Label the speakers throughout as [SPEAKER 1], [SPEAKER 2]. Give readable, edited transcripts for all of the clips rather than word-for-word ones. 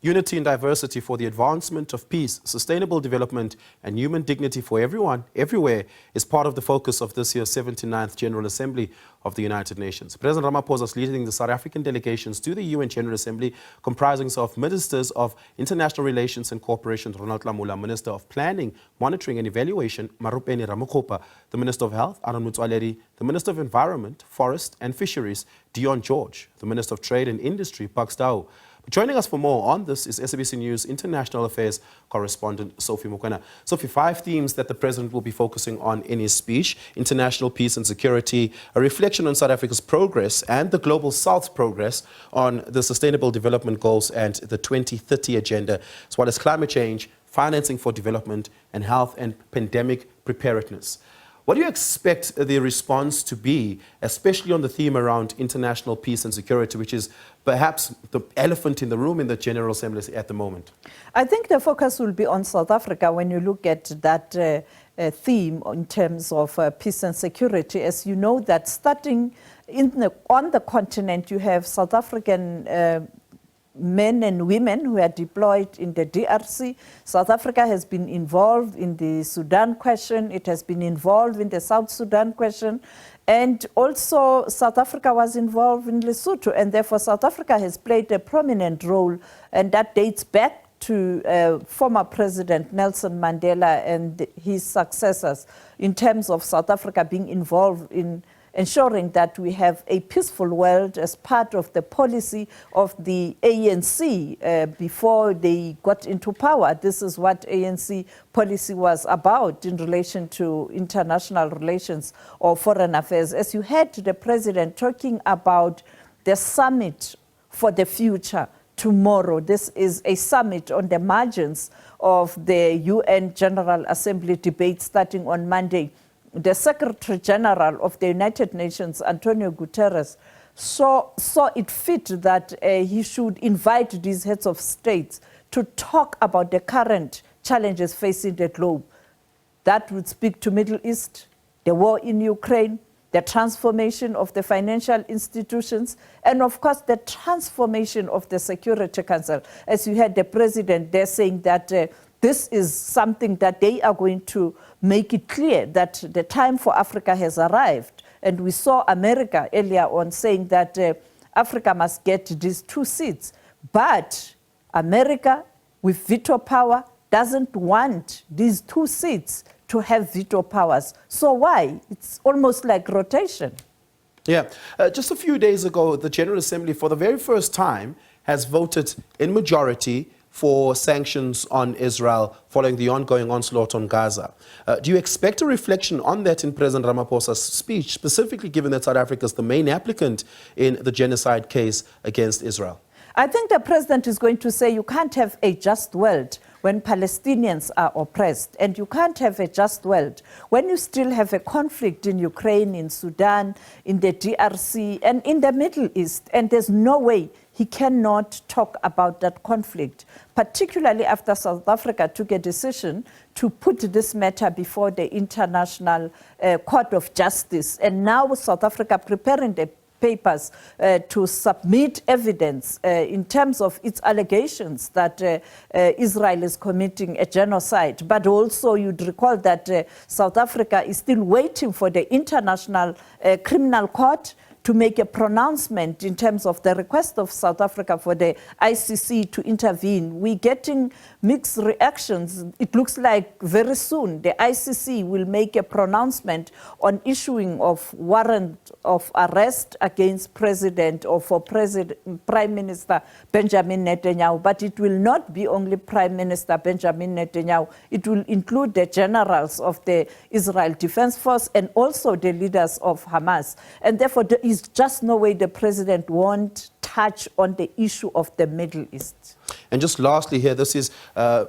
[SPEAKER 1] Unity and diversity for the advancement of peace, sustainable development and human dignity for everyone, everywhere, is part of the focus of this year's 79th General Assembly of the United Nations. President Ramaphosa is leading the South African delegations to the UN General Assembly, comprising of Ministers of International Relations and Cooperation, Ronald Lamola, Minister of Planning, Monitoring and Evaluation, Maropene Ramokgopa, the Minister of Health, Motsoaledi, the Minister of Environment, Forest and Fisheries, Dion George, the Minister of Trade and Industry, Pakstau. Joining us for more on this is SABC News International Affairs correspondent Sophie Mokoena. Sophie, 5 themes that the President will be focusing on in his speech: international peace and security, a reflection on South Africa's progress and the Global South's progress on the Sustainable Development Goals and the 2030 Agenda, as well as climate change, financing for development, and health and pandemic preparedness. What do you expect the response to be, especially on the theme around international peace and security, which is perhaps the elephant in the room in the General Assembly at the moment?
[SPEAKER 2] I think the focus will be on South Africa when you look at that theme in terms of peace and security. As you know, that starting on the continent, you have South African men and women who are deployed in the DRC. South Africa has been involved in the Sudan question. It has been involved in the South Sudan question. And also South Africa was involved in Lesotho. And therefore South Africa has played a prominent role. And that dates back to former President Nelson Mandela and his successors in terms of South Africa being involved in ensuring that we have a peaceful world as part of the policy of the ANC before they got into power. This is what ANC policy was about in relation to international relations or foreign affairs. As you heard the President talking about the summit for the future tomorrow, this is a summit on the margins of the UN General Assembly debate starting on Monday. The Secretary General of the United Nations, Antonio Guterres, saw it fit that he should invite these heads of states to talk about the current challenges facing the globe. That would speak to Middle East, the war in Ukraine, the transformation of the financial institutions, and of course the transformation of the Security Council. As you heard the President there saying that this is something that they are going to make it clear that the time for Africa has arrived. And we saw America earlier on saying that Africa must get these 2 seats. But America, with veto power, doesn't want these 2 seats to have veto powers. So why? It's almost like rotation.
[SPEAKER 1] Yeah. Just a few days ago, the General Assembly, for the very first time, has voted in majority for sanctions on Israel following the ongoing onslaught on Gaza. Do you expect a reflection on that in President Ramaphosa's speech, specifically given that South Africa is the main applicant in the genocide case against Israel?
[SPEAKER 2] I think the President is going to say you can't have a just world when Palestinians are oppressed, and you can't have a just world when you still have a conflict in Ukraine, in Sudan, in the DRC, and in the Middle East, and there's no way he cannot talk about that conflict, particularly after South Africa took a decision to put this matter before the International Court of Justice. And now South Africa preparing the papers to submit evidence in terms of its allegations that Israel is committing a genocide. But also you'd recall that South Africa is still waiting for the International Criminal Court to make a pronouncement in terms of the request of South Africa for the ICC to intervene. We're getting mixed reactions. It looks like very soon the ICC will make a pronouncement on issuing of warrant of arrest against President or for Prime Minister Benjamin Netanyahu. But it will not be only Prime Minister Benjamin Netanyahu. It will include the generals of the Israel Defense Force and also the leaders of Hamas. And therefore, there is just no way the President won't touch on the issue of the Middle East.
[SPEAKER 1] And just lastly here, this is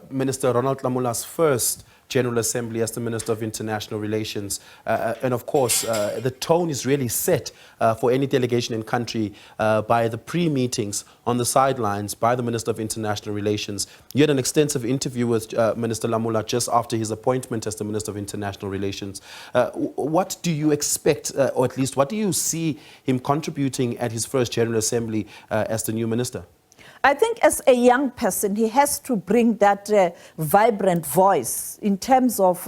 [SPEAKER 1] Minister Ronald Lamola's first General Assembly as the Minister of International Relations. And of course, the tone is really set for any delegation in country by the pre-meetings on the sidelines by the Minister of International Relations. You had an extensive interview with Minister Lamola just after his appointment as the Minister of International Relations. What do you expect, or at least what do you see him contributing at his first General Assembly as the new minister?
[SPEAKER 2] I think as a young person, he has to bring that vibrant voice in terms of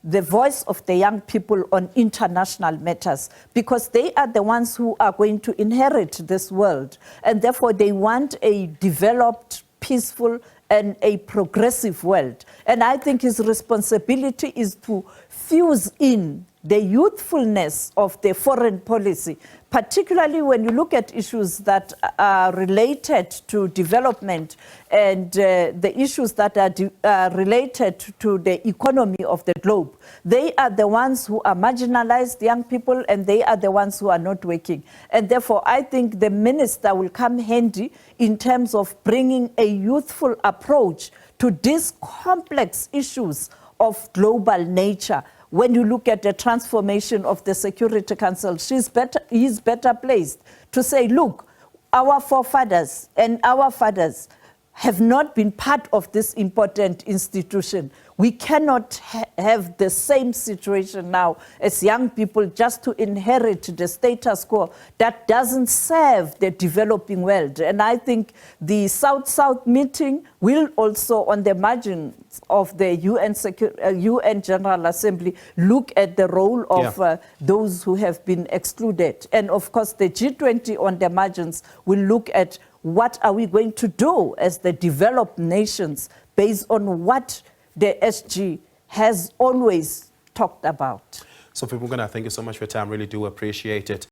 [SPEAKER 2] the voice of the young people on international matters, because they are the ones who are going to inherit this world. And therefore, they want a developed, peaceful, and a progressive world. And I think his responsibility is to fuse in the youthfulness of the foreign policy, particularly when you look at issues that are related to development and the issues that are related to the economy of the globe. They are the ones who are marginalized young people, and they are the ones who are not working. And therefore, I think the minister will come handy in terms of bringing a youthful approach to these complex issues of global nature. When you look at the transformation of the Security Council, he's better placed to say, look, our forefathers and our fathers have not been part of this important institution. We cannot have the same situation now as young people just to inherit the status quo that doesn't serve the developing world. And I think the South-South meeting will also, on the margins of the UN General Assembly, look at the role of those who have been excluded. And of course, the G20 on the margins will look at what are we going to do as the developed nations based on what the SG has always talked about.
[SPEAKER 1] Sophie Mokoena, thank you so much for your time. Really do appreciate it.